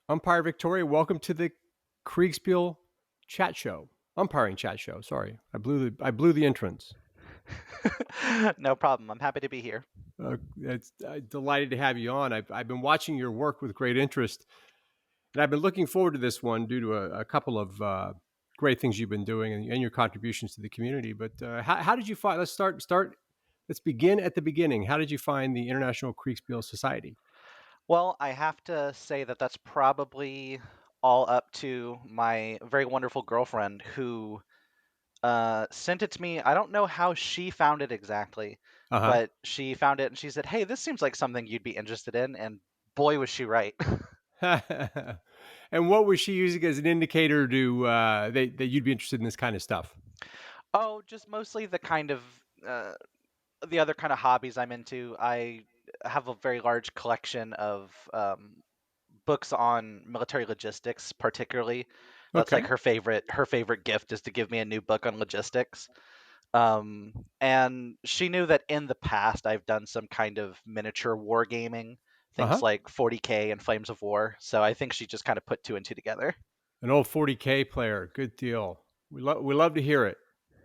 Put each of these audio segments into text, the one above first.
Umpire Victoria, welcome to the Kriegsspiel Chat Show. Umpiring Chat Show. Sorry, I blew the entrance. No problem. I'm happy to be here. It's delighted to have you on. I've been watching your work with great interest, and I've been looking forward to this one due to a couple of great things you've been doing and your contributions to the community. But how did you find? Let's start. Let's begin at the beginning. How did you find the International Kriegsspiel Society? Well, I have to say that that's probably all up to my very wonderful girlfriend who sent it to me. I don't know how she found it exactly, Uh but she found it and she said, "Hey, this seems like something you'd be interested in." And boy, was she right. huh. And what was she using as an indicator to that you'd be interested in this kind of stuff? Oh, just mostly the kind of uh, the other kind of hobbies I'm into. I have a very large collection of books on military logistics, particularly. That's like Okay. her favorite gift is to give me a new book on logistics. And she knew that in the past I've done some kind of miniature wargaming, Uh things huh. like 40K and Flames of War. So I think she just kind of put two and two together. An old 40K player. Good deal. We love to hear it.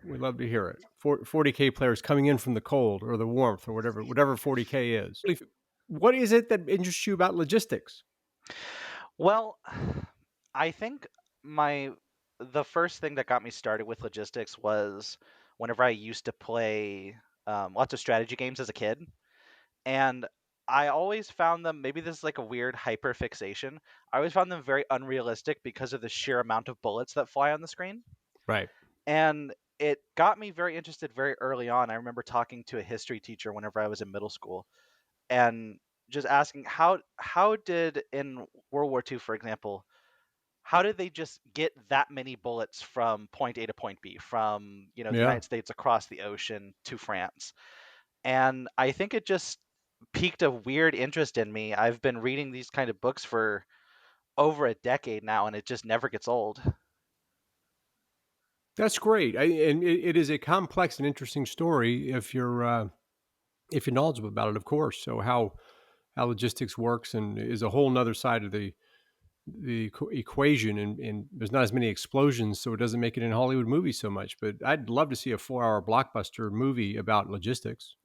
We love to hear it. 40K players coming in from the cold or the warmth or whatever 40K is. What is it that interests you about logistics? Well, I think my the first thing that got me started with logistics was whenever I used to play lots of strategy games as a kid. And I always found them, maybe this is like a weird hyper fixation. I always found them very unrealistic because of the sheer amount of bullets that fly on the screen. Right. And it got me very interested very early on. I remember talking to a history teacher whenever I was in middle school and just asking how did in World War II, for example, how did they just get that many bullets from point A to point B, from the Yeah. United States across the ocean to France? And I think it just piqued a weird interest in me. I've been reading these kind of books for over a decade now, and it just never gets old. That's great. And it is a complex and interesting story if you're knowledgeable about it, of course. So how logistics works and is a whole nother side of the equation, and there's not as many explosions, so it doesn't make it in Hollywood movies so much. But I'd love to see a 4 hour blockbuster movie about logistics.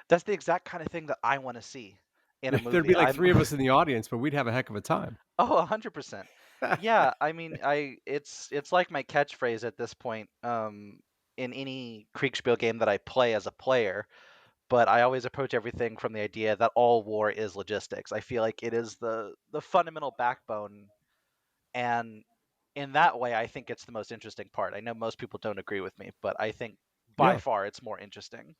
That's the exact kind of thing that I want to see in a There'd be movie. like I'm three of us in the audience, but we'd have a heck of a time. oh, 100%. Yeah, I mean, it's like my catchphrase at this point in any Kriegspiel game that I play as a player, but I always approach everything from the idea that all war is logistics. I feel like it is the fundamental backbone, and in that way I think it's the most interesting part. I know most people don't agree with me, but I think by Yeah. far it's more interesting.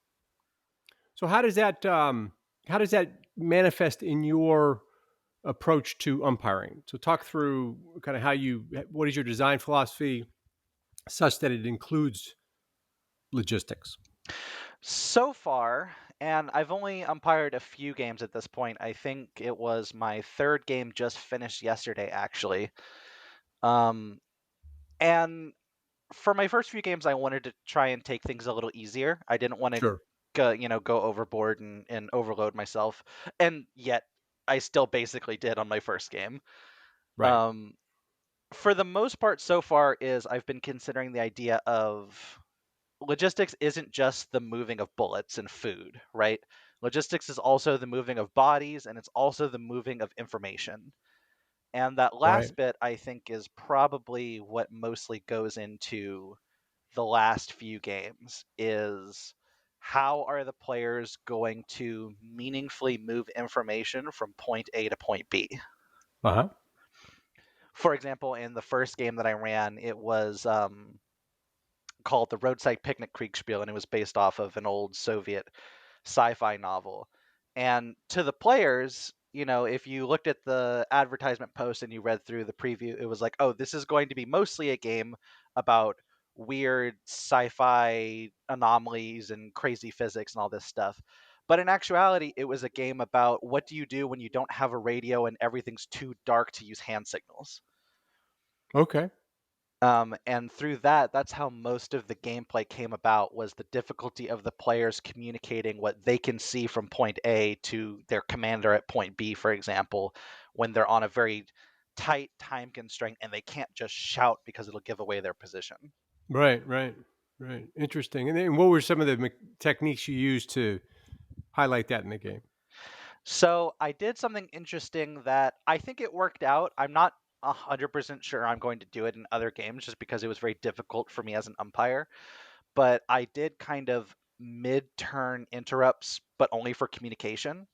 So how does that manifest in your approach to umpiring? So talk through kind of what is your design philosophy such that it includes logistics. So far, and I've only umpired a few games at this point. I think it was my third game just finished yesterday, actually. Um, and for my first few games, I wanted to try and take things a little easier. I didn't want to Sure. go overboard and overload myself, and yet I still basically did on my first game. Right. Um, for the most part, so far, is I've been considering the idea of logistics isn't just the moving of bullets and food, right? Logistics is also the moving of bodies, and it's also the moving of information. And that Right. last bit, I think, is probably what mostly goes into the last few games is how are the players going to meaningfully move information from point A to point B? Uh huh. For example, in the first game that I ran, it was called the Roadside Picnic Kriegspiel, and it was based off of an old Soviet sci-fi novel. And to the players, if you looked at the advertisement post and you read through the preview, it was like, oh, this is going to be mostly a game about weird sci-fi anomalies and crazy physics and all this stuff. But in actuality, it was a game about what do you do when you don't have a radio and everything's too dark to use hand signals. Okay. And through that, that's how most of the gameplay came about, was the difficulty of the players communicating what they can see from point A to their commander at point B, for example, when they're on a very tight time constraint and they can't just shout because it'll give away their position. Right, right, right. Interesting. And then what were some of the techniques you used to highlight that in the game? So I did something interesting that I think it worked out. I'm not 100% sure I'm going to do it in other games just because it was very difficult for me as an umpire. But I did kind of mid turn interrupts, but only for communication.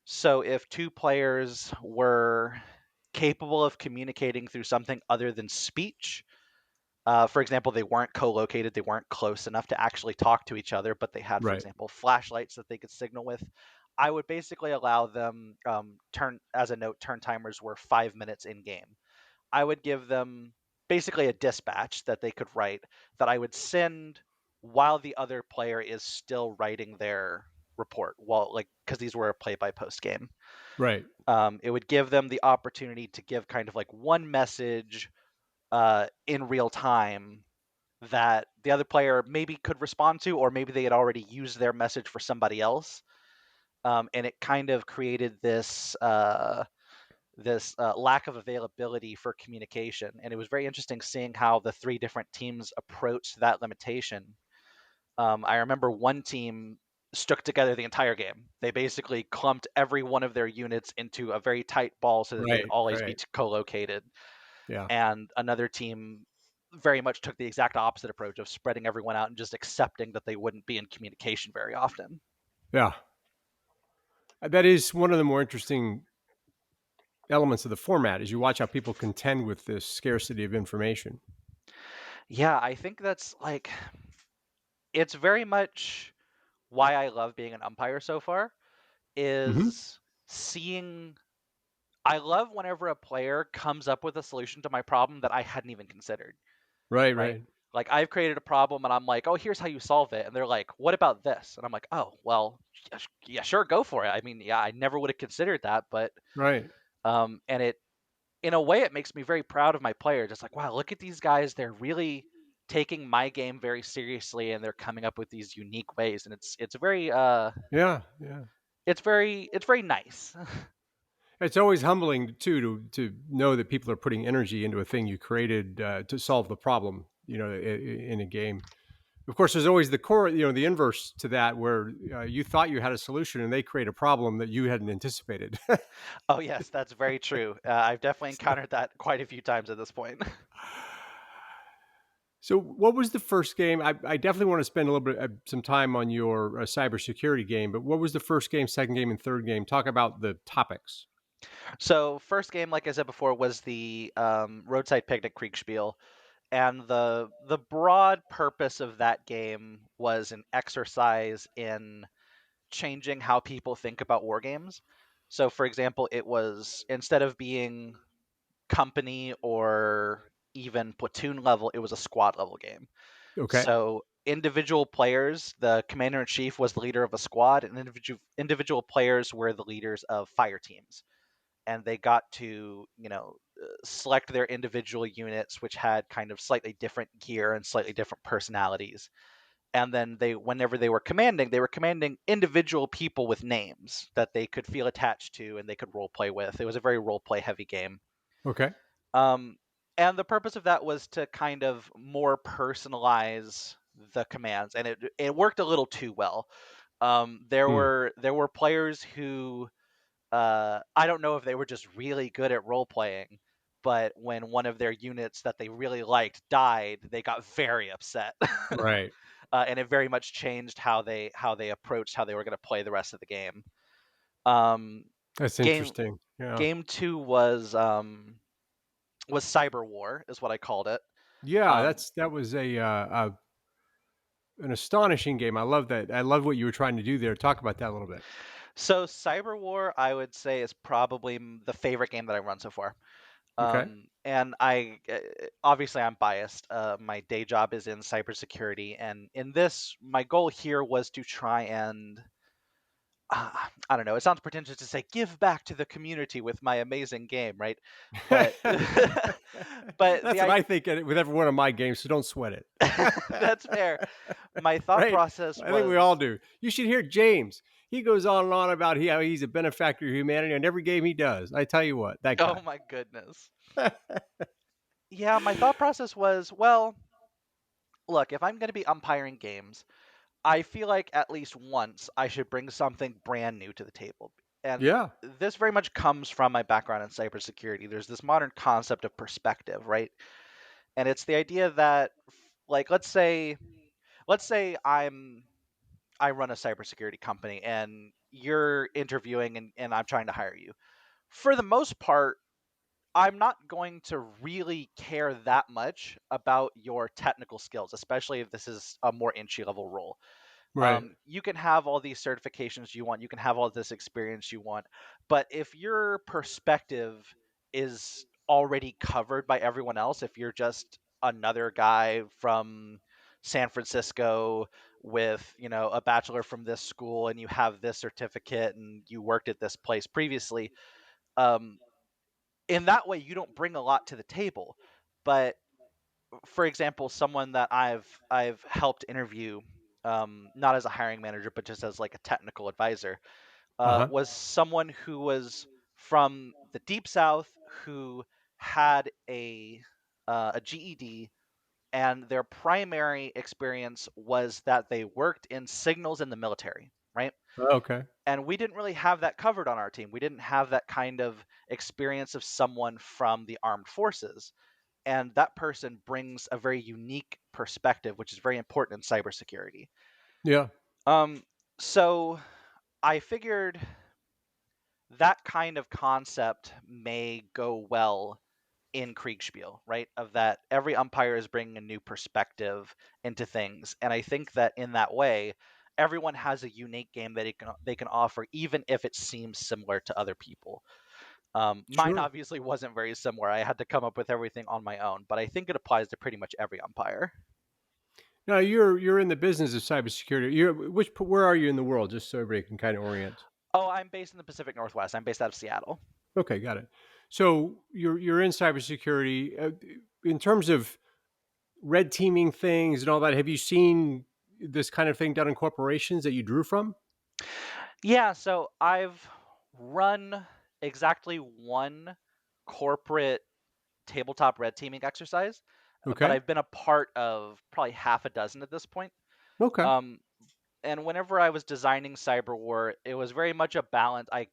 So if two players were capable of communicating through something other than speech, for example, they weren't co-located, they weren't close enough to actually talk to each other, but they had, for Right, example, flashlights that they could signal with. I would basically allow them turn as a note. Turn timers were 5 minutes in game. I would give them basically a dispatch that they could write that I would send while the other player is still writing their report. Well, like because these were a play-by-post game, right, it would give them the opportunity to give kind of like one message in real time that the other player maybe could respond to, or maybe they had already used their message for somebody else. And it kind of created this lack of availability for communication. And it was very interesting seeing how the three different teams approached that limitation. I remember one team stuck together the entire game. They basically clumped every one of their units into a very tight ball so that they would right, always be right. co-located. Yeah, And another team very much took the exact opposite approach of spreading everyone out and just accepting that they wouldn't be in communication very often. yeah. That is one of the more interesting elements of the format is you watch how people contend with this scarcity of information. Yeah, I think that's like it's very much why I love being an umpire so far Hmm. is seeing I love whenever a player comes up with a solution to my problem that I hadn't even considered, Right, right? right, Like I've created a problem and I'm like, "Oh, here's how you solve it." And they're like, "What about this?" And I'm like, "Oh, well, yeah, sure, go for it." I mean, yeah, I never would have considered that, but right. and it in a way, it makes me very proud of my players. It's like, wow, look at these guys. They're really taking my game very seriously, and they're coming up with these unique ways. And Yeah, yeah. it's very nice. It's always humbling too to know that people are putting energy into a thing you created to solve the problem. In a game. Of course, there's always the core, the inverse to that, where you thought you had a solution and they create a problem that you hadn't anticipated. Oh yes, that's very true. I've definitely so, encountered that quite a few times at this point. so, what was the first game? I definitely want to spend a little bit some time on your cybersecurity game, but what was the first game, second game, and third game? Talk about the topics. So first game, like I said before, was the roadside picnic Kriegsspiel, and the broad purpose of that game was an exercise in changing how people think about war games. So, for example, it was instead of being company or even platoon level, it was a squad level game. Okay. So, individual players, the commander in chief was the leader of a squad, and individual players were the leaders of fire teams. And they got to, select their individual units, which had kind of slightly different gear and slightly different personalities, and then whenever they were commanding individual people with names that they could feel attached to and they could role play with. It was a very role play heavy game. Okay. um, and the purpose of that was to kind of more personalize the commands, and it worked a little too well. Hmm. There were players who I don't know if they were just really good at role playing, but when one of their units that they really liked died, they got very upset. Right. And it very much changed how they approached how they were going to play the rest of the game. Um, That's game interesting. Yeah. game two was Cyberwar, is what I called it. Yeah. Um, That was an astonishing game. I love that. I love what you were trying to do there. Talk about that a little bit. so Cyberwar, I would say, is probably the favorite game that I've run so far. Okay. And I obviously I'm biased. My day job is in cybersecurity, and in this, my goal here was to try and I don't know. It sounds pretentious to say give back to the community with my amazing game, right? But but That's the what I think with every one of my games, so don't sweat it. that's fair. My thought Right? process I think we all was do. You should hear James. he goes on and on about how he's a benefactor of humanity in every game he does. I tell you what, that Oh guy. my goodness. Yeah, my thought process was, well, look, if I'm going to be umpiring games, I feel like at least once I should bring something brand new to the table. And Yeah. this very much comes from my background in cybersecurity. There's this modern concept of perspective, right? And it's the idea that like let's say I run a cybersecurity company and you're interviewing and I'm trying to hire you. For the most part, I'm not going to really care that much about your technical skills, especially if this is a more entry level role. Right. You can have all these certifications you want, you can have all this experience you want, but if your perspective is already covered by everyone else, if you're just another guy from San Francisco with, a bachelor from this school and you have this certificate and you worked at this place previously, um, in that way you don't bring a lot to the table. But for example, someone that I've helped interview, not as a hiring manager, but just as like a technical advisor, Uh-huh. was someone who was from the deep south who had a GED, and their primary experience was that they worked in signals in the military, right? Okay. And we didn't really have that covered on our team. We didn't have that kind of experience of someone from the armed forces, and that person brings a very unique perspective, which is very important in cybersecurity. Yeah. Um, so I figured that kind of concept may go well in Kriegspiel, right? Of that every umpire is bringing a new perspective into things, and I think that in that way, everyone has a unique game that they can offer, even if it seems similar to other people. Mine Sure. obviously wasn't very similar. I had to come up with everything on my own, but I think it applies to pretty much every umpire. Now you're in the business of cybersecurity. Where are you in the world, just so everybody can kind of orient? Oh, I'm based in the Pacific Northwest. I'm based out of Seattle. Okay, got it. So you're in cybersecurity. In terms of red teaming things and all that, have you seen this kind of thing done in corporations that you drew from? Yeah, so I've run exactly one corporate tabletop red teaming exercise, but Okay. I've been a part of probably half a dozen at this point. Okay. Um, and whenever I was designing Cyberwar, it was very much a balance. I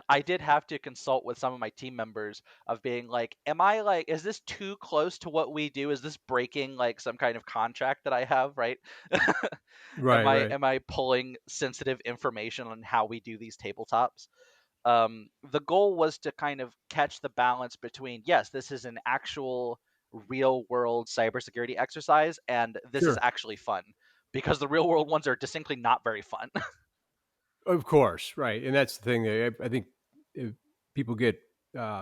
I did have to consult with some of my team members of being like, am I like, is this too close to what we do? Is this breaking like some kind of contract that I have, right? am Right. I Right. am I pulling sensitive information on how we do these tabletops? The goal was to kind of catch the balance between, yes, this is an actual real world cybersecurity exercise, and this is Sure. actually fun, because the real world ones are distinctly not very fun. Of course. Right. And that's the thing. I think if people get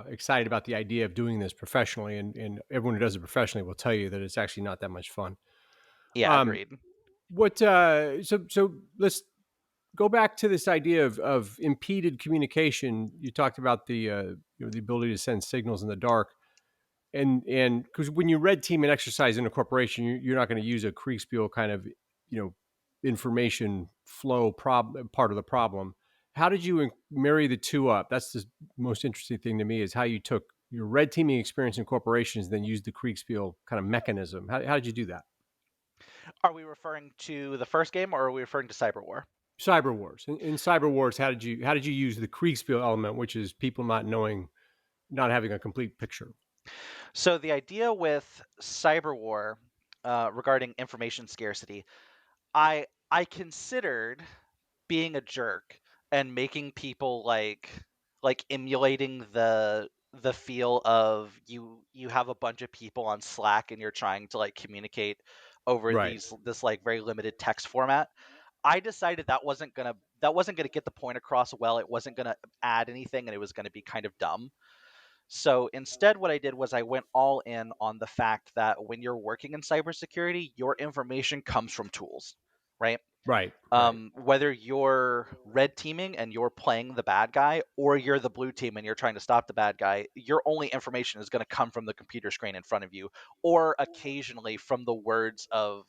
excited about the idea of doing this professionally, and everyone who does it professionally will tell you that it's actually not that much fun. Yeah, Um, agreed. so let's go back to this idea of impeded communication. You talked about the ability to send signals in the dark, and because when you red team an exercise in a corporation, you're not going to use a Kriegspiel kind of information flow part of the problem. How did you marry the two up? That's the most interesting thing to me is how you took your red teaming experience in corporations, then used the Kriegspiel kind of mechanism. How did you do that? Are we referring to the first game, or are we referring to Cyberwar? Cyber Wars. In Cyber Wars, how did you use the Kriegspiel element, which is people not having a complete picture? So the idea with Cyberwar, regarding information scarcity, I considered being a jerk and making people like emulating the feel of you have a bunch of people on Slack and you're trying to like communicate over Right. this like very limited text format. I decided that wasn't gonna get the point across well. It wasn't gonna add anything, and it was gonna be kind of dumb. So instead, what I did was I went all in on the fact that when you're working in cybersecurity, your information comes from tools, right? Right. Right. Whether you're red teaming and you're playing the bad guy, or you're the blue team and you're trying to stop the bad guy, your only information is going to come from the computer screen in front of you, or occasionally from the words of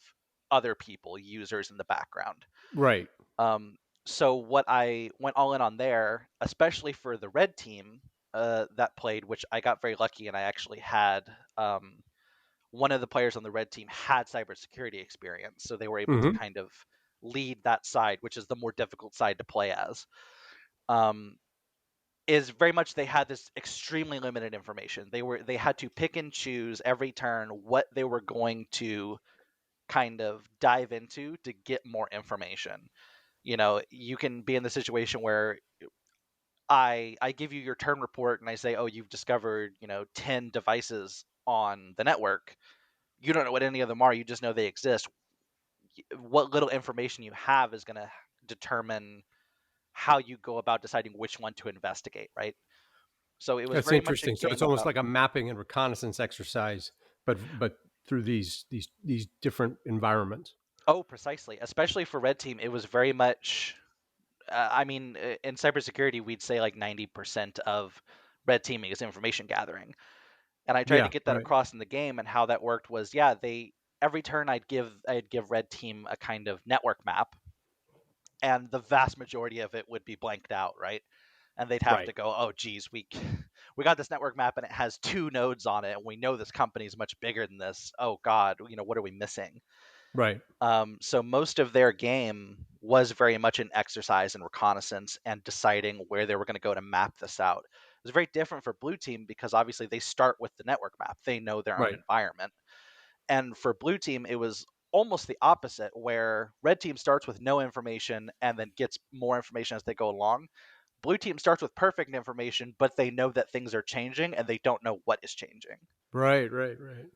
other people, users in the background. Right. Um, So what I went all in on there, especially for the red team that played, which I got very lucky, and I actually had one of the players on the red team had cybersecurity experience, so they were able to Hmm. kind of lead that side, which is the more difficult side to play as. Um, is very much they had this extremely limited information. They had to pick and choose every turn what they were going to kind of dive into to get more information. You know, you can be in the situation where I give you your turn report and I say, "Oh, you've discovered, 10 devices on the network." You don't know what any of them are, you just know they exist. What little information you have is going to determine how you go about deciding which one to investigate, right? So it was That's very much a interesting. So it's game almost about. like a mapping and reconnaissance exercise, but through these different environments. Oh, precisely. Especially for red team, it was very much. I mean, in cybersecurity, we'd say like 90% of red teaming is information gathering, and I tried to Yeah, get that right, across in the game. And how that worked was, yeah, they every turn I'd give red team a kind of network map, and the vast majority of it would be blanked out, right? And they'd have right, to go, oh, geez, we got this network map and it has 2 nodes on it, and we know this company is much bigger than this. Oh God, what are we missing? right, So most of their game was very much an exercise in reconnaissance and deciding where they were going to go to map this out. It was very different for blue team because obviously they start with the network map. They know their own right. environment. And for blue team, it was almost the opposite, where red team starts with no information and then gets more information as they go along. Blue team starts with perfect information, but they know that things are changing and they don't know what is changing. Right, right, right.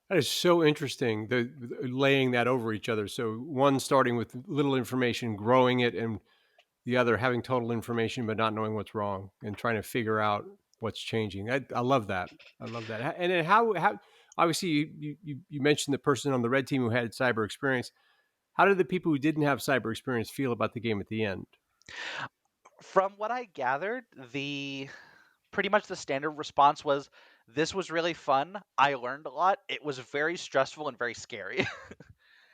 That is so interesting. The laying that over each other. So one starting with little information, growing it, and the other having total information but not knowing what's wrong and trying to figure out what's changing. I love that. I love that. And then how obviously you mentioned the person on the red team who had cyber experience. How did the people who didn't have cyber experience feel about the game at the end? From what I gathered, the pretty much the standard response was, this was really fun. I learned a lot. It was very stressful and very scary.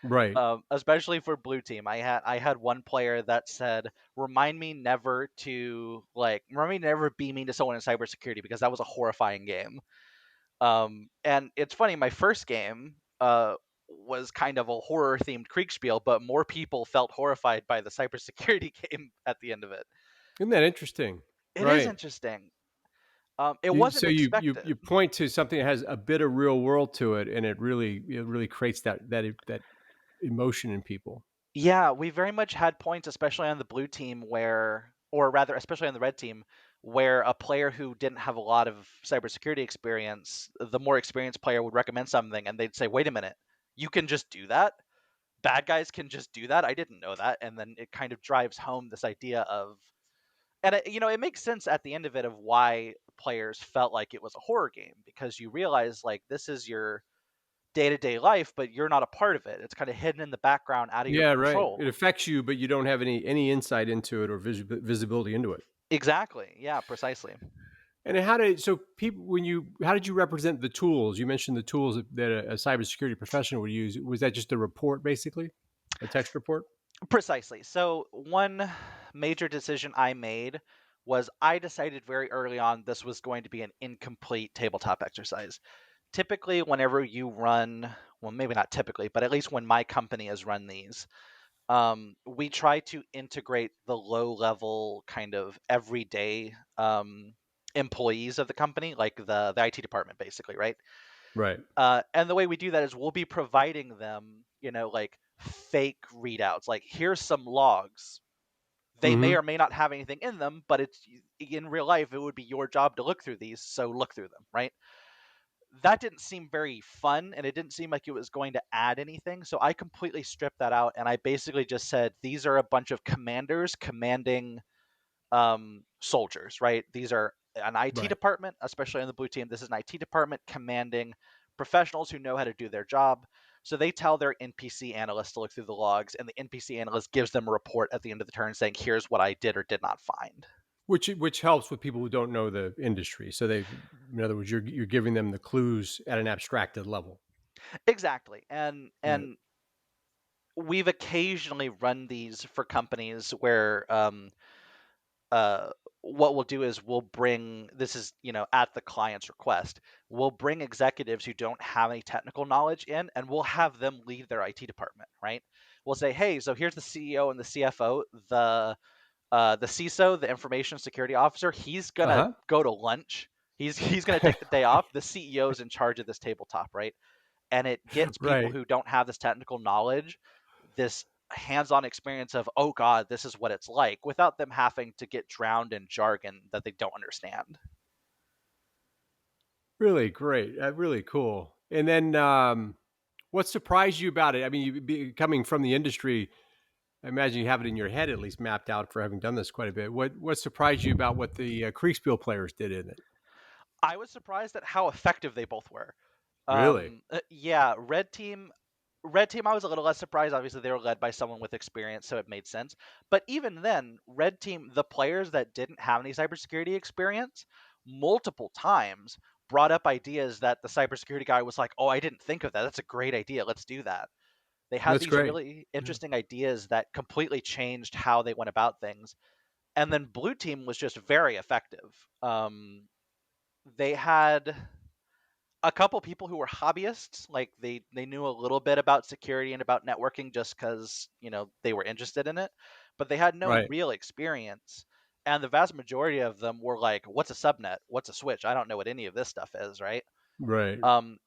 Right. Especially for blue team. I had one player that said, remind me never be mean to someone in cybersecurity because that was a horrifying game. And it's funny, my first game was kind of a horror themed Kriegsspiel, but more people felt horrified by the cybersecurity game at the end of it. Isn't that interesting? It is Right. interesting. It You, wasn't so you, you expected. you point to something that has a bit of real world to it, and it really creates that emotion in people. Yeah, we very much had points, especially on the blue team, or rather, especially on the red team, where a player who didn't have a lot of cybersecurity experience, the more experienced player would recommend something, and they'd say, "Wait a minute, you can just do that? Bad guys can just do that? I didn't know that." And then it kind of drives home this idea of, and it makes sense at the end of it of why players felt like it was a horror game, because you realize like this is your day-to-day life, but you're not a part of it. It's kind of hidden in the background, out of your Yeah, right. It control. affects you, but you don't have any insight into it or visibility into it. Exactly. Yeah, precisely. And people when you how did you represent the tools? You mentioned the tools that a cybersecurity professional would use. Was that just a report, basically, a text report? Precisely. So, one major decision I made was I decided very early on this was going to be an incomplete tabletop exercise. Typically, whenever you run, well, maybe not typically, but at least when my company has run these, we try to integrate the low level, kind of everyday employees of the company, like the IT department, basically, right? Right. And the way we do that is we'll be providing them, like fake readouts. Like, here's some logs. They may Hmm. or may not have anything in them, but it's in real life, it would be your job to look through these. So look through them, right? That didn't seem very fun, and it didn't seem like it was going to add anything. So I completely stripped that out, and I basically just said these are a bunch of commanders commanding soldiers, right? These are an IT Right. department, especially on the blue team. This is an IT department commanding professionals who know how to do their job. So they tell their NPC analyst to look through the logs, and the NPC analyst gives them a report at the end of the turn saying, "Here's what I did or did not find." Which helps with people who don't know the industry. So in other words, you're giving them the clues at an abstracted level. Exactly, and Right. and we've occasionally run these for companies where uh, what we'll do is we'll bring this is at the client's request. We'll bring executives who don't have any technical knowledge in, and we'll have them lead their IT department. Right? We'll say, hey, so here's the CEO and the CFO, the CISO, the information security officer. He's gonna Uh go to lunch. He's gonna huh. take the day off. The CEO is in charge of this tabletop, right? And it gets people Right. who don't have this technical knowledge this hands-on experience of, oh god, this is what it's like, without them having to get drowned in jargon that they don't understand. Really great. Really cool. And then, what surprised you about it? I mean, coming from the industry, I imagine you have it in your head at least mapped out for having done this quite a bit. What surprised you about what the Kriegsspiel players did in it? I was surprised at how effective they both were. Really? Yeah, Red team, I was a little less surprised. Obviously, they were led by someone with experience, so it made sense. But even then, Red team, the players that didn't have any cybersecurity experience, multiple times brought up ideas that the cybersecurity guy was like, "Oh, I didn't think of that. That's a great idea. Let's do that." They had That's these great. really Yeah. interesting ideas that completely changed how they went about things. And then Blue team was just very effective. They had a couple people who were hobbyists, like they knew a little bit about security and about networking just because they were interested in it, but they had no Right. real experience. And the vast majority of them were like, "What's a subnet? What's a switch? I don't know what any of this stuff is." Right? Right. Um,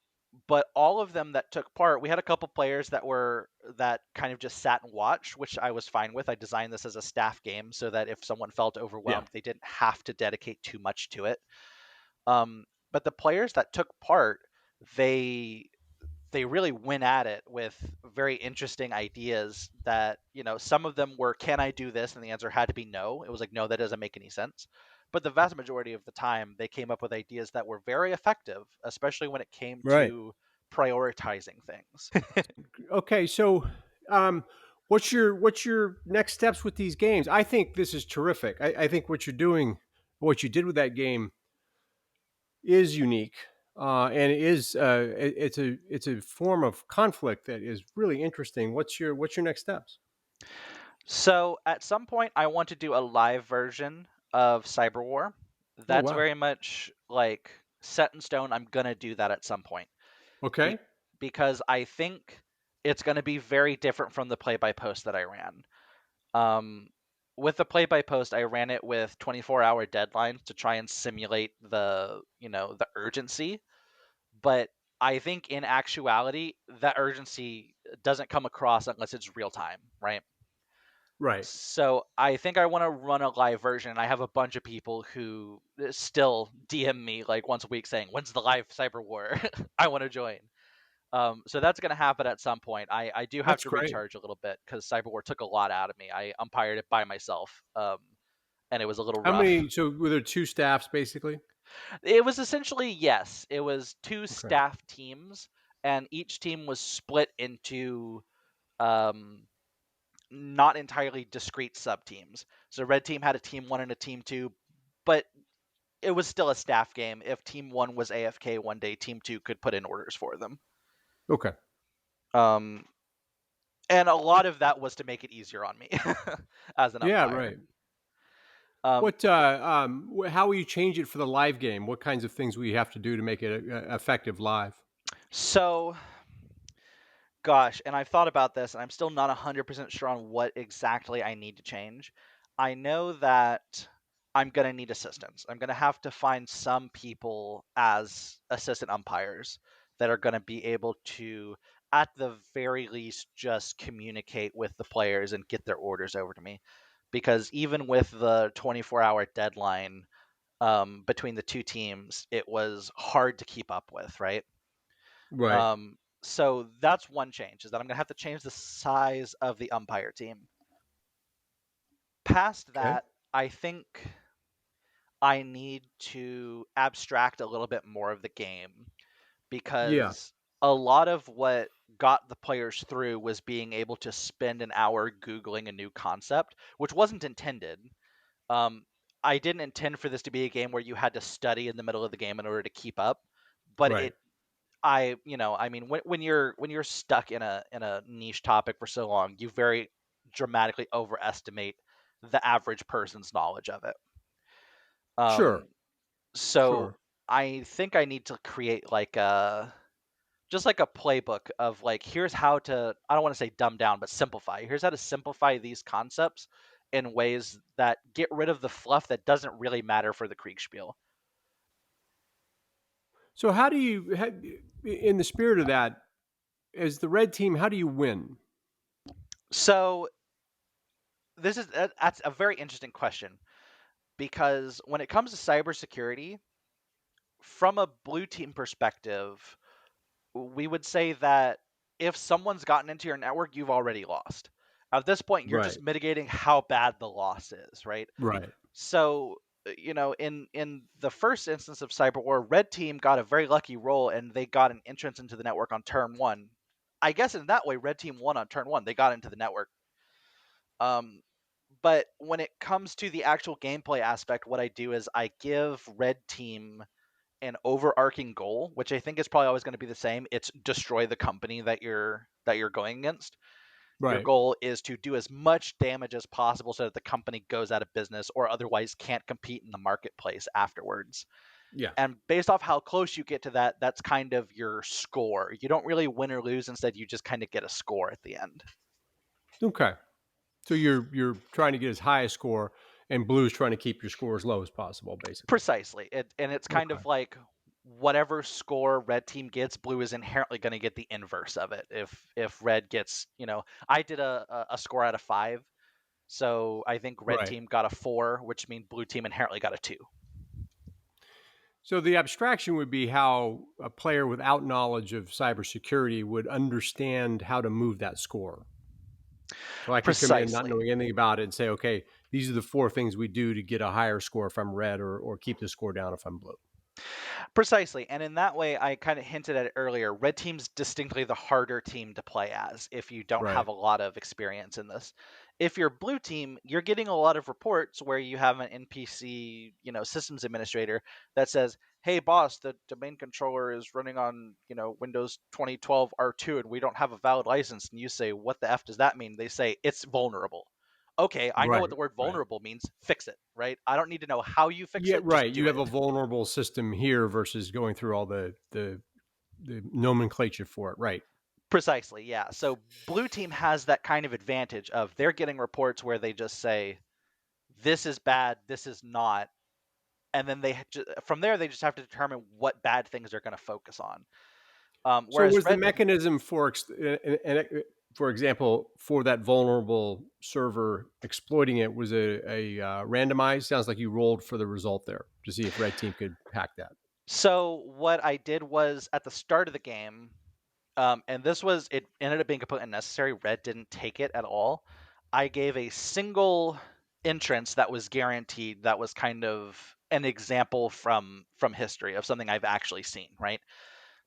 but all of them that took part, we had a couple players that kind of just sat and watched, which I was fine with. I designed this as a staff game so that if someone felt Yeah. overwhelmed, they didn't have to dedicate too much to it. But the players that took part, they they really went at it with very interesting ideas that, some of them were, can I do this? And the answer had to be no. It was like, no, that doesn't make any sense. But the vast majority of the time, they came up with ideas that were very effective, especially when it came Right. to prioritizing things. Okay. So, um, what's your next steps with these games? I think this is terrific. I think what you're doing, what you did with that game, is unique, and it's a form of conflict that is really interesting. What's your next steps? So at some point, I want to do a live version of Cyberwar. Oh That's wow. very much like set in stone. I'm going to do that at some point. Okay. Be- because I think it's going to be very different from the play by post that I ran. Um, with the play by post, I ran it with 24-hour deadlines to try and simulate the urgency. But I think in actuality, that urgency doesn't come across unless it's real time, right? Right. So I think I want to run a live version. I have a bunch of people who still DM me like once a week saying, "When's the live Cyber War? I want to join." So that's going to happen at some point. I do have That's to great. recharge a little bit because Cyber War took a lot out of me. I umpired it by myself, and it was a little How rough. many? So were there two staffs basically? It was essentially, yes, it was two Okay. staff teams, and each team was split into um, not entirely discrete sub teams. So red team had a team one and a team two, but it was still a staff game. If team one was AFK one day, team two could put in orders for them. Okay. Um, and a lot of that was to make it easier on me as an Yeah. umpire. Right. Um, How will you change it for the live game? What kinds of things will you have to do to make it effective live? so Gosh, and I've thought about this, and I'm still not 100% sure on what exactly I need to change. I know that I'm going to need assistance. I'm going to have to find some people as assistant umpires that are going to be able to, at the very least, just communicate with the players and get their orders over to me. Because even with the 24-hour deadline between the two teams, it was hard to keep up with, right? Right. So that's one change, is that I'm going to have to change the size of the umpire team. Past Okay. that, I think I need to abstract a little bit more of the game Yeah. because a lot of what got the players through was being able to spend an hour Googling a new concept, which wasn't intended. Um, I didn't intend for this to be a game where you had to study in the middle of the game in order to keep up, but Right. I mean, when you're stuck in a niche topic for so long, you very dramatically overestimate the average person's knowledge of it. Sure, Um, so sure. I think I need to create like a just like a playbook of like here's how to, I don't want to say dumb down, but simplify. Here's how to simplify these concepts in ways that get rid of the fluff that doesn't really matter for the Kriegspiel. So how do you, in the spirit of that, as the red team, how do you win? So that's a very interesting question because when it comes to cybersecurity, from a blue team perspective, we would say that if someone's gotten into your network, you've already lost. At this point, you're just Right, mitigating how bad the loss is, right? right. So, in the first instance of Cyberwar, Red Team got a very lucky roll and they got an entrance into the network on turn one. I guess in that way, Red Team won on turn one. They got into the network. Um, but when it comes to the actual gameplay aspect, what I do is I give Red Team an overarching goal, which I think is probably always going to be the same. It's destroy the company that you're going against. Your Right. goal is to do as much damage as possible so that the company goes out of business or otherwise can't compete in the marketplace afterwards. Yeah. And based off how close you get to that, that's kind of your score. You don't really win or lose, instead you just kind of get a score at the end. Okay. So you're trying to get as high a score, and blue's trying to keep your score as low as possible, basically. Precisely. And it's kind Okay. of like whatever score red team gets, blue is inherently going to get the inverse of it. If red gets, I did a score out of 5. So I think red Right. team got a 4, which means blue team inherently got a 2. So the abstraction would be how a player without knowledge of cybersecurity would understand how to move that score. So I could come in not Precisely. knowing anything about it and say, okay, these are the 4 things we do to get a higher score if I'm red, or keep the score down if I'm blue. Precisely. And in that way, I kind of hinted at it earlier. Red team's distinctly the harder team to play as if you don't have Right. a lot of experience in this. If you're blue team, you're getting a lot of reports where you have an NPC, systems administrator that says, "Hey boss, the domain controller is running on, Windows 2012 R2 and we don't have a valid license." And you say, "What the F does that mean?" They say, "It's vulnerable." Okay, I know what Right. the word Right. vulnerable means. Fix it, right? I don't need to know how you fix Yeah, it, just right. You do have it. a vulnerable system here versus going through all the nomenclature for it. Right. Precisely, yeah. So blue team has that kind of advantage of they're getting reports where they just say this is bad, this is not, and then from there they just have to determine what bad things they're going to focus on. So Whereas was the red, mechanism for, for example, for that vulnerable server exploiting it was a randomized? Sounds like you rolled for the result there to see if red team could hack that. so what I did was at the start of the game, and it ended up being completely unnecessary. Red didn't take it at all. I gave a single entrance that was guaranteed. That was kind of an example from history of something I've actually seen, right?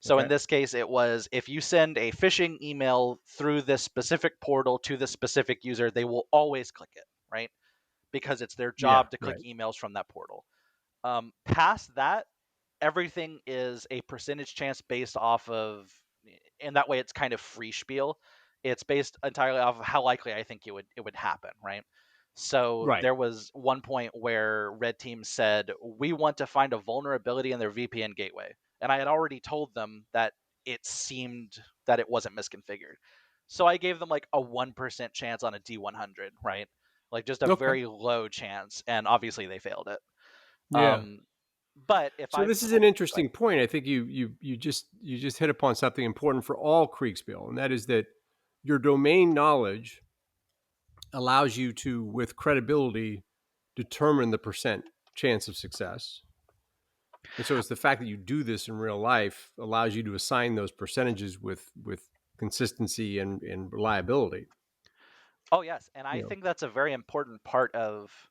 So in Okay. this case, it was if you send a phishing email through this specific portal to this specific user, they will always click it, right? Because it's their Yeah. job to click Right. emails from that portal. Past that, everything is a percentage chance based off of, and that way it's kind of free spiel. It's based entirely off of how likely I think it would happen, right? So Right. there was one point where red team said we want to find a vulnerability in their VPN gateway, and I had already told them that it seemed that it wasn't misconfigured. So I gave them like a 1% chance on a D100, right? Like just a Okay. very low chance, and obviously they failed it. Yeah. Um, but if So I've this is an told, go ahead. interesting point. I think you just hit upon something important for all Kriegsspiel, and that is that your domain knowledge allows you to, with credibility, determine the percent chance of success. And so it's the fact that you do this in real life allows you to assign those percentages with consistency and reliability. Oh yes, and I You know, think that's a very important part of,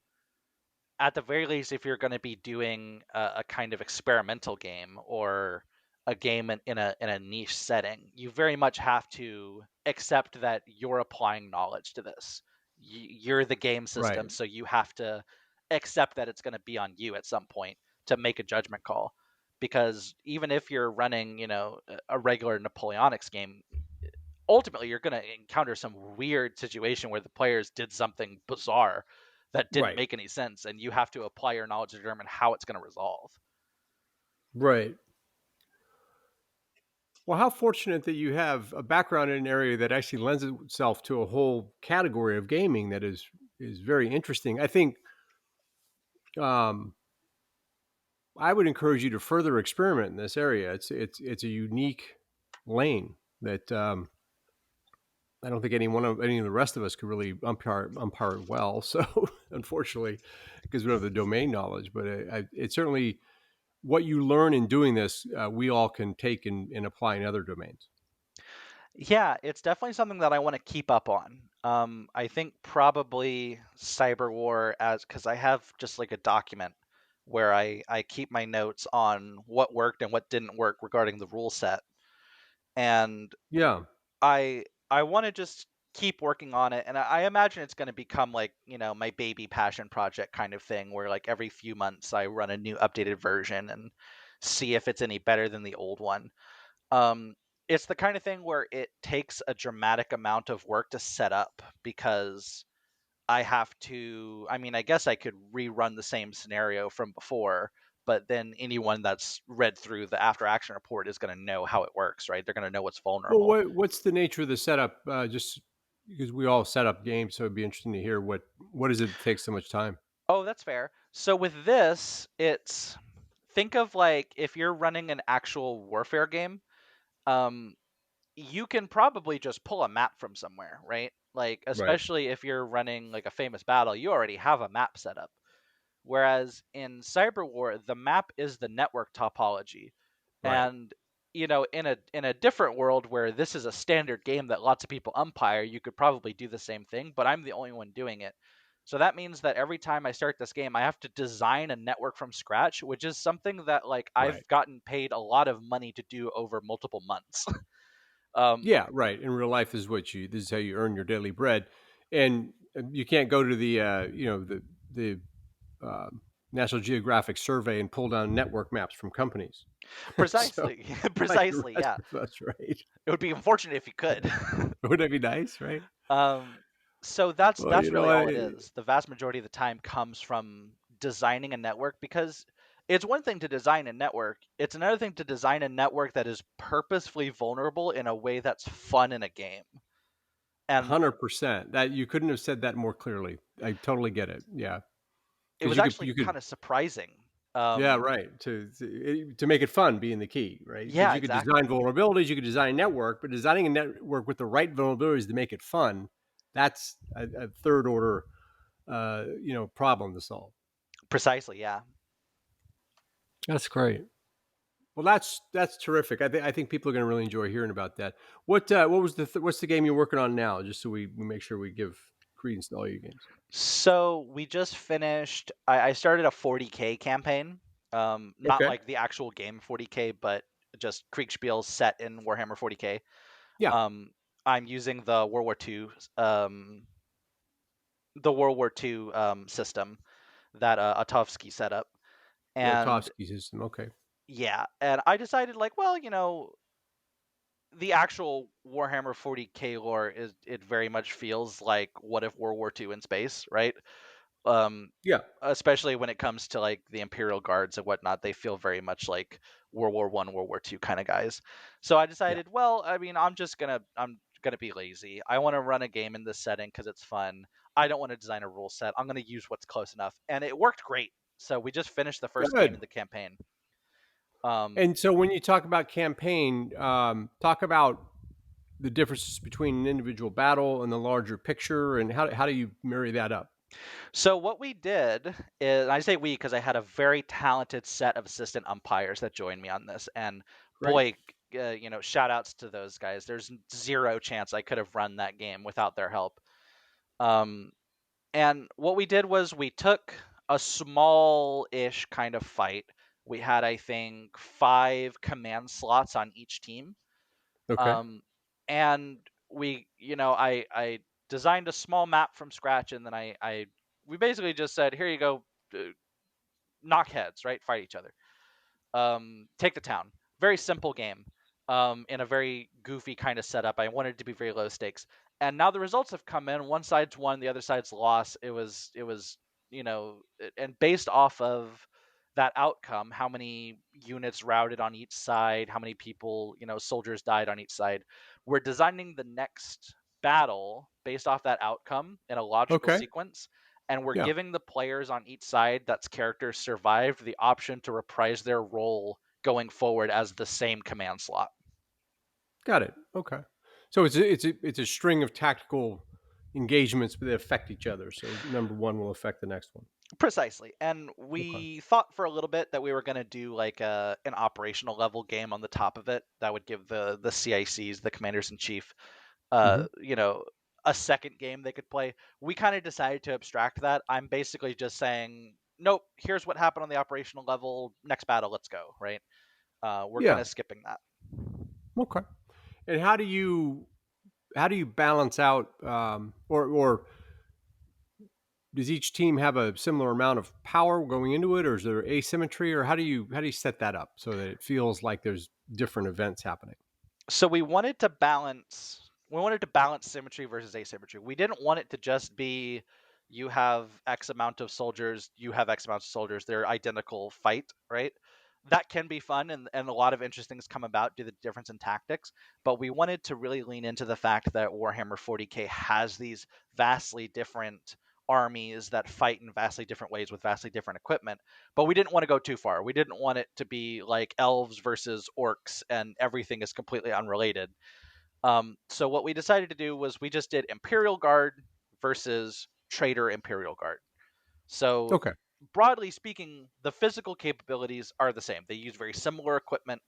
at the very least, if you're going to be doing a kind of experimental game or a game in a niche setting, you very much have to accept that you're applying knowledge to this. You're the game right? system, so you have to accept that it's going to be on you at some point to make a judgment call. because even if you're running, a regular Napoleonics game, ultimately you're going to encounter some weird situation where the players did something bizarre that didn't Right. make any sense, and you have to apply your knowledge to determine how it's going to resolve. Right. Well, how fortunate that you have a background in an area that actually lends itself to a whole category of gaming that is very interesting. I think um, I would encourage you to further experiment in this area. It's a unique lane that I don't think any of the rest of us could really umpire it well. So, unfortunately, because we don't have the domain knowledge, but it's certainly what you learn in doing this. We all can take and apply in other domains. Yeah, it's definitely something that I want to keep up on. I think probably Cyberwar, as because I have just like a document where I keep my notes on what worked and what didn't work regarding the rule set, and Yeah. I want to just keep working on it, and I imagine it's going to become like, my baby passion project kind of thing, where like every few months I run a new updated version and see if it's any better than the old one. Um, it's the kind of thing where it takes a dramatic amount of work to set up, because I have to. I mean, I guess I could rerun the same scenario from before, but then anyone that's read through the after action report is going to know how it works, right? They're going to know what's Well, vulnerable. what's the nature of the setup? Just because we all set up games, so it'd be interesting to hear what is it that takes so much time. Oh, that's fair. So with this, it's think of like if you're running an actual warfare game, um, you can probably just pull a map from somewhere, right? Like, Right. especially if you're running like a famous battle, you already have a map set up. Whereas in Cyberwar, the map is the network topology. Right. And in a different world where this is a standard game that lots of people umpire, you could probably do the same thing, but I'm the only one doing it. So that means that every time I start this game, I have to design a network from scratch, which is something that like Right. I've gotten paid a lot of money to do over multiple months. um, Yeah. Right. In real life, this is how you earn your daily bread, and you can't go to the the National Geographic survey and pull down network maps from companies. So, Precisely, like the precisely, rest yeah. of us, right? It would be unfortunate if you could. Wouldn't that be nice, right? Um, so that's Well, that's really all it is. The vast majority of the time comes from designing a network, because it's one thing to design a network. It's another thing to design a network that is purposefully vulnerable in a way that's fun in a game. And 100%. That you couldn't have said that more clearly. I totally get it. Yeah, it because was actually you could kind of surprising. yeah, Um, right. To make it fun being the key, right? Because yeah, you could design exactly. vulnerabilities, you could design a network, but designing a network with the right vulnerabilities to make it fun, that's a third order, problem to solve. Precisely, yeah. That's great. Well, that's terrific. I think people are going to really enjoy hearing about that. What was what's the game you're working on now? Just so we make sure we give credence to all your games. So we just finished. I started a 40K campaign. Not Okay. like the actual game 40K, but just Kriegspiel set in Warhammer 40K. Yeah. Um, I'm using the World War II system that Atovsky set up, The and Otovsky system. Okay. yeah, and I decided like, well, the actual Warhammer 40K lore is it very much feels like what if World War II in space, right? Um, Yeah. Especially when it comes to like the Imperial Guards and whatnot, they feel very much like World War I, World War II kind of guys. So I Yeah. decided, well, I mean, I'm gonna be lazy. I want to run a game in this setting because it's fun. I don't want to design a rule set. I'm gonna use what's close enough, and it worked great. So we just finished the first game in Good. the campaign. Um, And so when you talk about campaign, talk about the differences between an individual battle and the larger picture, and how do you marry that up? So what we did is, I say we because I had a very talented set of assistant umpires that joined me on this, and Great. boy, shout outs to those guys. There's zero chance I could have run that game without their help. Um, and what we did was we took a small-ish kind of fight. We had, I think, 5 command slots on each team. Okay. Um, and I designed a small map from scratch, and then we basically just said, here you go, knock heads, right? Fight each other. take the town. Very simple game, in a very goofy kind of setup. I wanted it to be very low stakes, and now the results have come in. One side's won, the other side's lost. It was and based off of that outcome, how many units routed on each side, how many people, soldiers died on each side. We're designing the next battle based off that outcome in a logical Okay. sequence, and we're Yeah. giving the players on each side that's characters survived the option to reprise their role going forward as the same command slot. Got it. Okay. So it's a string of tactical engagements that affect each other. So number one will affect the next one. Precisely. And Okay. we thought for a little bit that we were going to do like an operational level game on the top of it that would give the CICs, the commanders in chief, uh, Hmm. you know, a second game they could play. We kind of decided to abstract that. I'm basically just saying, nope, here's what happened on the operational level. Next battle, let's go, right? We're kind Yeah. of skipping that. Okay. And how do you balance out, or does each team have a similar amount of power going into it, or is there asymmetry, or how do you set that up so that it feels like there's different events happening? So we wanted to balance symmetry versus asymmetry. We didn't want it to just be you have X amount of soldiers, you have X amount of soldiers, they're identical fight, right? That can be fun, and a lot of interesting things come about due to the difference in tactics. But we wanted to really lean into the fact that Warhammer 40K has these vastly different armies that fight in vastly different ways with vastly different equipment, but we didn't want to go too far. We didn't want it to be like elves versus orcs and everything is completely unrelated. So what we decided to do was we just did Imperial Guard versus Traitor Imperial Guard. So Okay. broadly speaking, the physical capabilities are the same. They use very similar equipment,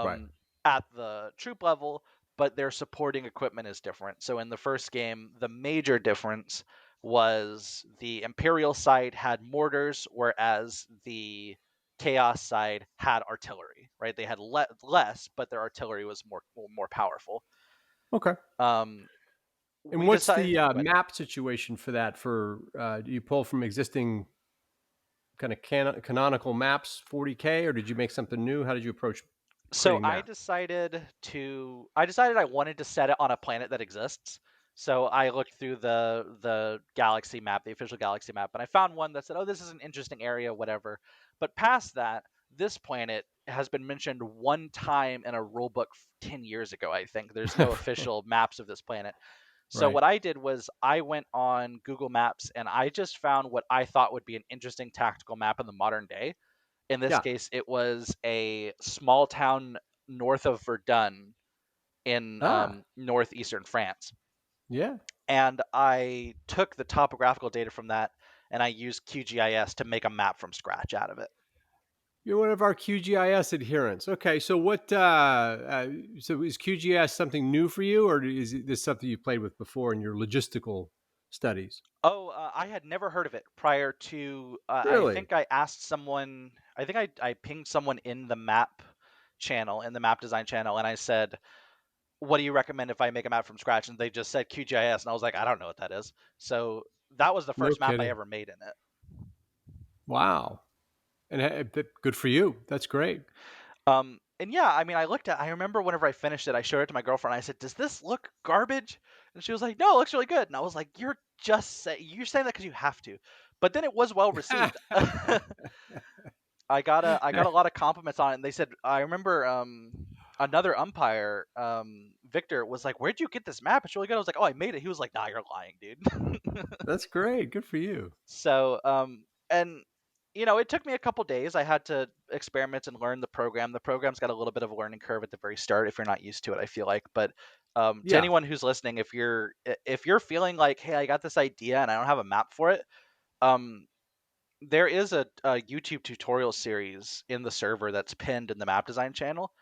Right. um, at the troop level, but their supporting equipment is different. So in the first game, the major difference was the Imperial side had mortars, whereas the Chaos side had artillery. Right? They had less, but their artillery was more powerful. Okay. Um, And we what's decided. the Go ahead. map situation for that? Do you pull from existing kind of canonical maps, 40K, or did you make something new? How did you approach So creating I maps? decided I wanted to set it on a planet that exists. So I looked through the galaxy map, the official galaxy map, and I found one that said, "Oh, this is an interesting area, whatever." But past that, this planet has been mentioned one time in a rulebook 10 years ago, I think. There's no official maps of this planet. So Right. what I did was I went on Google Maps and I just found what I thought would be an interesting tactical map in the modern day. In this Yeah. case, it was a small town north of Verdun in Ah. northeastern France. Yeah. And I took the topographical data from that and I used QGIS to make a map from scratch out of it. You're one of our QGIS adherents. Okay. So so is QGIS something new for you, or is this something you played with before in your logistical studies? Oh, I had never heard of it prior to. I Really? think I asked someone. I think I pinged someone in the map channel, in the map design channel, and I said, what do you recommend if I make a map from scratch? And they just said QGIS, and I was like, I don't know what that is. So that was the No first map I kidding. ever made in it. Wow. And good for you. That's great. And yeah, I mean, I remember whenever I finished it, I showed it to my girlfriend. I said, "Does this look garbage?" And she was like, "No, it looks really good." And I was like, you're saying that because you have to." But then it was well received. I got a lot of compliments on it, and they said I remember another umpire, Victor, was like, "Where'd you get this map? It's really good." I was like, "Oh, I made it." He was like, "Nah, you're lying, dude." That's great. Good for you. So, and it took me a couple days. I had to experiment and learn the program. The program's got a little bit of a learning curve at the very start if you're not used to it, I feel like. But to Yeah. anyone who's listening, if you're feeling like, hey, I got this idea and I don't have a map for it, um, there is a YouTube tutorial series in the server that's pinned in the map design channel.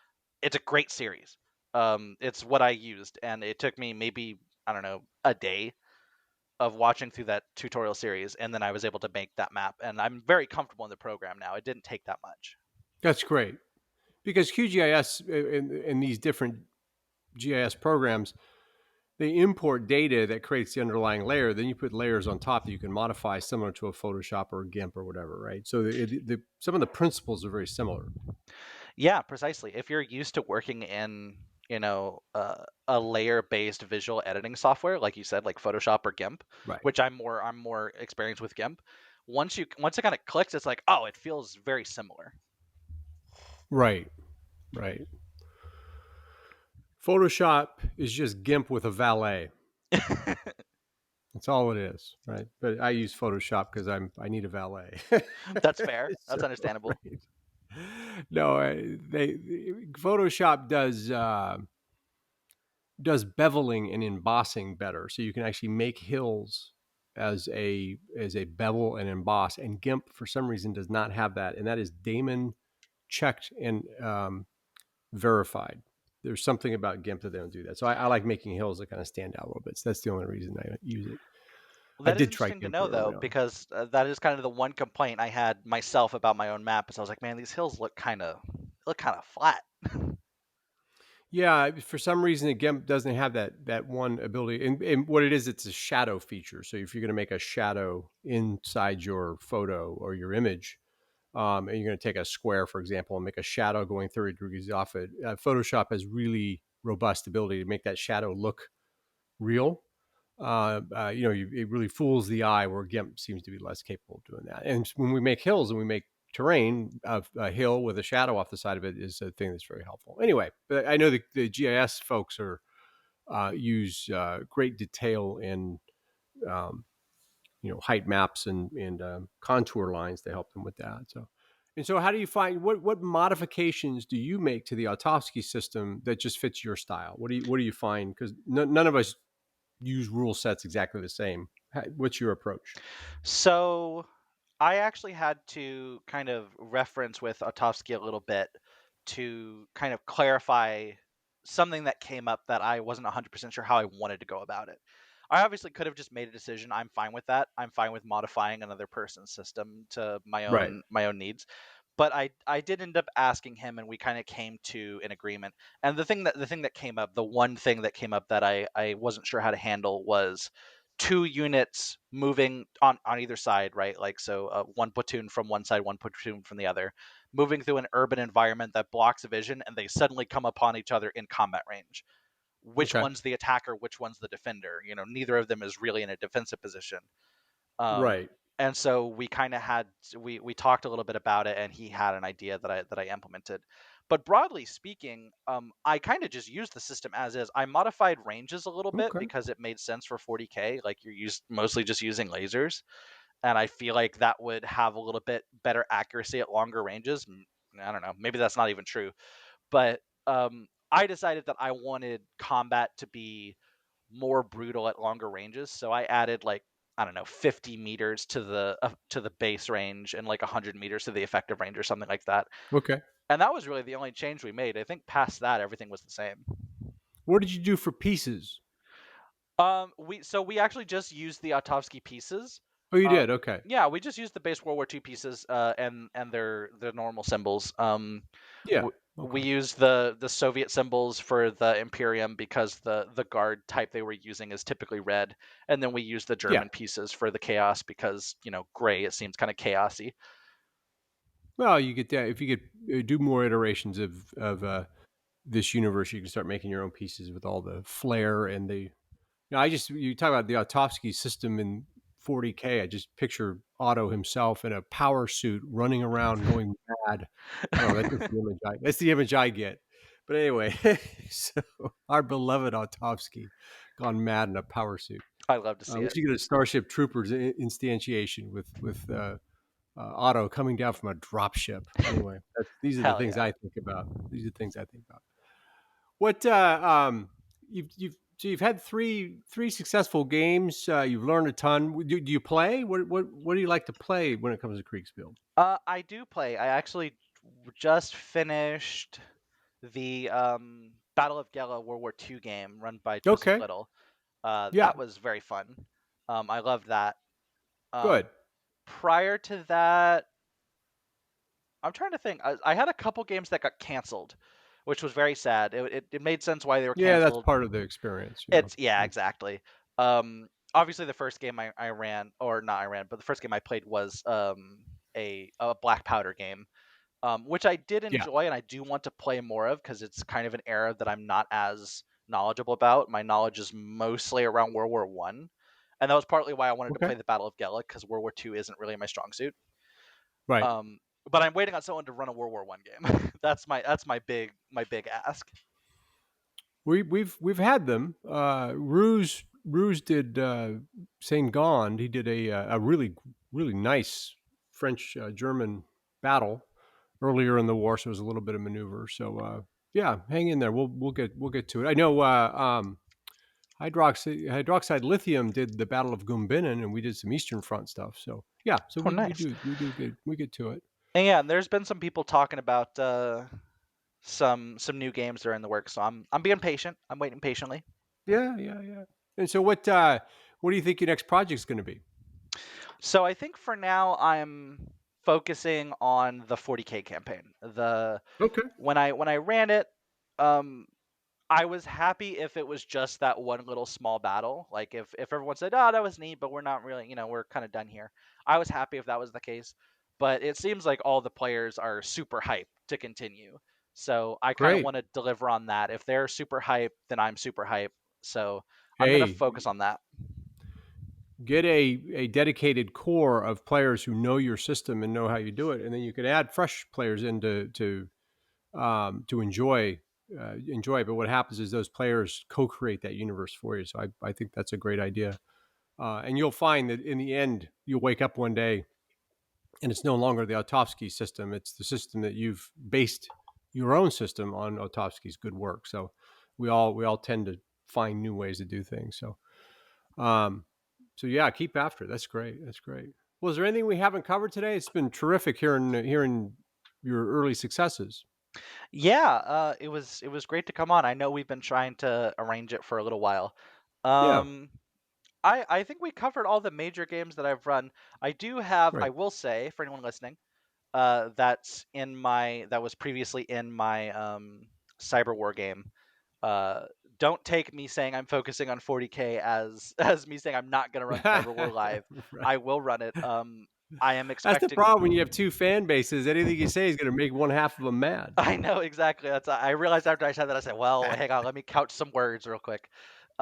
It's a great series. It's what I used, and it took me maybe, I don't know, a day of watching through that tutorial series, and then I was able to make that map. And I'm very comfortable in the program now. It didn't take that much. That's great. Because QGIS in these different GIS programs, they import data that creates the underlying layer. Then you put layers on top that you can modify, similar to a Photoshop or a GIMP or whatever, right? So some of the principles are very similar. Yeah, precisely. If you're used to working in, a layer-based visual editing software, like you said, like Photoshop or GIMP, Right. which I'm more experienced with GIMP. Once it kind of clicks, it's like, oh, it feels very similar. Right. Right. Photoshop is just GIMP with a valet. That's all it is, right? But I use Photoshop because I need a valet. That's fair. So, That's understandable. right. No, Photoshop does beveling and embossing better, so you can actually make hills as a bevel and emboss. And GIMP for some reason does not have that, and that is daemon checked and verified. There's something about GIMP that they don't do that. So I like making hills that kind of stand out a little bit. So that's the only reason I use it. Well, I that is did try interesting to GIMP know, though, early on. because that is kind of the one complaint I had myself about my own map. Is I was like, man, these hills look kind of flat. Yeah, for some reason, the GIMP doesn't have that one ability. And what it is, it's a shadow feature. So if you're going to make a shadow inside your photo or your image, and you're going to take a square, for example, and make a shadow going 30 degrees off it, Photoshop has really robust ability to make that shadow look real. It really fools the eye, where GIMP seems to be less capable of doing that. And when we make hills and we make terrain, a hill with a shadow off the side of it is a thing that's very helpful. Anyway, but I know the GIS folks are use great detail in um, height maps and contour lines to help them with that. So how do you find what modifications do you make to the Autovsky system that just fits your style? What do you find? Because none of us use rule sets exactly the same. What's your approach? So I actually had to kind of reference with Otovsky a little bit to kind of clarify something that came up that I wasn't 100% sure how I wanted to go about it. I obviously could have just made a decision. I'm fine with that. I'm fine with modifying another person's system to my Right. own my own needs. But I did end up asking him, and we kind of came to an agreement. And the thing that came up, the one thing that came up that I wasn't sure how to handle was two units moving on either side, right? Like, so one platoon from one side, one platoon from the other, moving through an urban environment that blocks vision, and they suddenly come upon each other in combat range. Which Okay. one's the attacker? Which one's the defender? Neither of them is really in a defensive position. Right. And so we kind of had we talked a little bit about it, and he had an idea that I implemented. But broadly speaking, I kind of just used the system as is. I modified ranges a little bit Okay. because it made sense for 40K. Like, you're used mostly just using lasers, and I feel like that would have a little bit better accuracy at longer ranges. I don't know. Maybe that's not even true, but I decided that I wanted combat to be more brutal at longer ranges, so I added, like, I don't know, 50 meters to the base range and like 100 meters to the effective range or something like that. Okay. And that was really the only change we made. I think past that, everything was the same. What did you do for pieces? We actually just used the Otovsky pieces. Oh, you Uh, did. Okay. yeah, we just used the base World War II pieces, and their normal symbols. Yeah. We Okay. used the Soviet symbols for the Imperium because the guard type they were using is typically red, and then we used the Yeah. German pieces for the chaos because, gray, it seems kind of chaosy. Well, you get that if you could do more iterations of this universe, you can start making your own pieces with all the flair and the. You talk about the Autovsky system in 40K. I just picture Otto himself in a power suit running around going mad. I don't know. That's just the image I get. But anyway, so our beloved Autovsky gone mad in a power suit. I love to see We it. should get a Starship Troopers instantiation with Otto coming down from a drop ship. Anyway, these are the Hell things yeah. I think about. These are the things I think about. What you've had three successful games. You've learned a ton. Do you play? What do you like to play when it comes to Kriegsspiel? I do play. I actually just finished the Battle of Gela World War II game run by Twisted Okay, Little. yeah, That was very fun. I loved that. Um, good. Prior to that, I'm trying to think. I had a couple games that got canceled. which was very sad. It made sense why they were Yeah, that's canceled. part of the experience, you know. It's yeah, exactly. Obviously, the first game I ran, or not I ran, but the first game I played was a black powder game, which I did Yeah. enjoy and I do want to play more of because it's kind of an era that I'm not as knowledgeable about. My knowledge is mostly around World War I, and that was partly why I wanted to Okay. play the Battle of Gela because World War II isn't really my strong suit. Right. Um, but I'm waiting on someone to run a World War I game. That's my big ask. We've had them. Ruse did Saint Gond. He did a really nice French German battle earlier in the war, so it was a little bit of maneuver. So yeah, hang in there. We'll get to it. I know hydroxide lithium did the Battle of Gumbinnen, and we did some Eastern Front stuff. So yeah, so Oh, nice. we do get we get to it. And yeah, and there's been some people talking about some new games that are in the works. So I'm being patient. I'm waiting patiently. Yeah, yeah, yeah. And so what do you think your next project's going to be? So I think for now I'm focusing on the 40K campaign. The Okay, when I ran it, um, I was happy if it was just that one little small battle. Like if everyone said, "Oh, that was neat," but we're not really, we're kind of done here. I was happy if that was the case. But it seems like all the players are super hyped to continue. So I kind of great. want to deliver on that. If they're super hyped, then I'm super hyped. So I'm gonna Hey, focus on that. get a dedicated core of players who know your system and know how you do it, and then you can add fresh players in to enjoy. But what happens is those players co-create that universe for you. So I think that's a great idea. And you'll find that in the end, you'll wake up one day and it's no longer the Otovsky system. It's the system that you've based your own system on Otovsky's good work. So we all tend to find new ways to do things. Um, so yeah, keep after it. That's great. That's great. Well, is there anything we haven't covered today? It's been terrific hearing your early successes. Yeah, it was great to come on. I know we've been trying to arrange it for a little while. Yeah, Um, I think we covered all the major games that I've run. I do have, I right. will say, for anyone listening, that was previously in my Cyberwar game. Uh, don't take me saying I'm focusing on 40K as as me saying I'm not going to run Cyberwar live. Right. I will run it. I am That's the expecting. problem when you have two fan bases. Anything you say is going to make one half of them mad. I know exactly. I realized after I said that I said, "Well, hang on, let me couch some words real quick."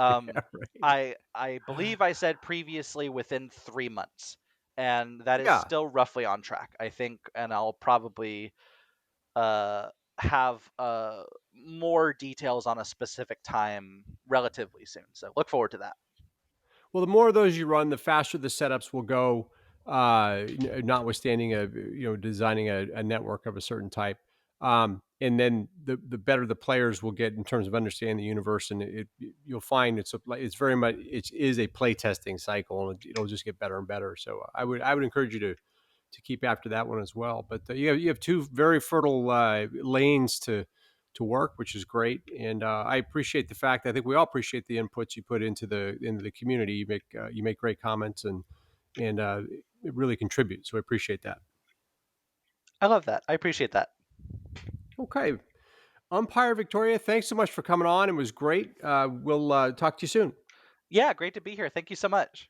Yeah, right. I believe I said previously within 3 months, and that is Yeah. still roughly on track. I think, and I'll probably uh, have more details on a specific time relatively soon. So look forward to that. Well, the more of those you run, the faster the setups will go. Notwithstanding designing a network of a certain type, and then the better the players will get in terms of understanding the universe, and you'll find it's very much it is a play testing cycle, and it'll just get better and better. So I would encourage you to keep after that one as well. But you have two very fertile lanes to work, which is great. And I appreciate the fact. I think we all appreciate the inputs you put into the community. You make great comments and it really contributes. So I appreciate that. I love that. I appreciate that. Okay, Umpire Victoria, thanks so much for coming on. It was great. We'll talk to you soon. Yeah, great to be here. Thank you so much.